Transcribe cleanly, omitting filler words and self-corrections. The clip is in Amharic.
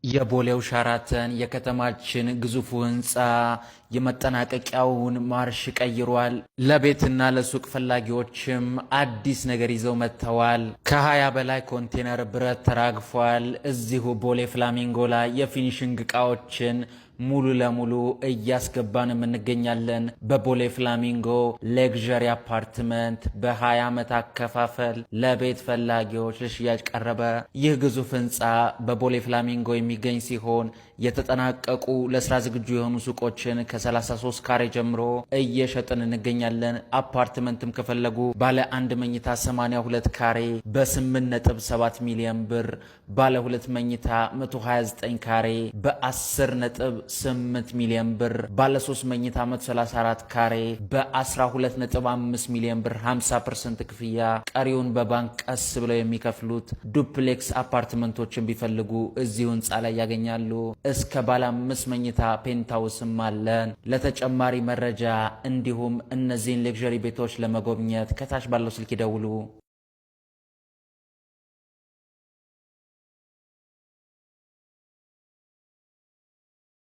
የቦሌው ሸራተን የከተማችን ግዙፉ ህንፃ የመጠናቀቂያውን ማርሽ ቀይሯል። ለቤትና ለሱቅ ፈላጊዎችም አዲስ ነገር ይዘው መጥተዋል። ከ20 በላይ ኮንቴነር ብረት ተራግፏል። እዚሁ ቦሌ ፍላሚንጎ ላይ የፊኒሽንግ እቃዎችን ሙሉ ለሙሉ እያስገባን እንገኛለን። በቦሌ ፍላሚንጎ ሌግዠሪ አፓርትመንት በ20 ዓመት አከፋፈል ለቤት ፈላጊዎች ለሽያጭ ቀረበ። ይህ ግዙፍ ህንፃ በቦሌ ፍላሚንጎ የሚገኝ ሲሆን የተጠናቀቁ ለስራ ዝግጁ የሆኑ ሱቆችን ከ33 ካሬ ጀምሮ እየሸጥን እንገኛለን። አፓርትመንትም ከፈለጉ ባለ አንድ መኝታ 82 ካሬ በ8.7 ሚሊዮን ብር፣ ባለ ሁለት መኝታ 129 ካሬ በ10.8 ሚሊዮን ብር፣ ባለ 3 መኝታ 134 ካሬ በ12.5 ሚሊዮን ብር 50% ክፍያ፣ ቀሪውን በባንክ ቀስ ብለው የሚከፍሉት ዱፕሌክስ አፓርትመንቶችን ቢፈልጉ እዚሁ ህንፃ ላይ ያገኛሉ። እስከ ባለ 5 መኝታ ፔንታውስም አለን። ለተጨማሪ መረጃ እንዲሁም እነዚህን ሌግዠሪ ቤቶች ለመጎብኘት ከታች ባለው ስልክ ይደውሉ።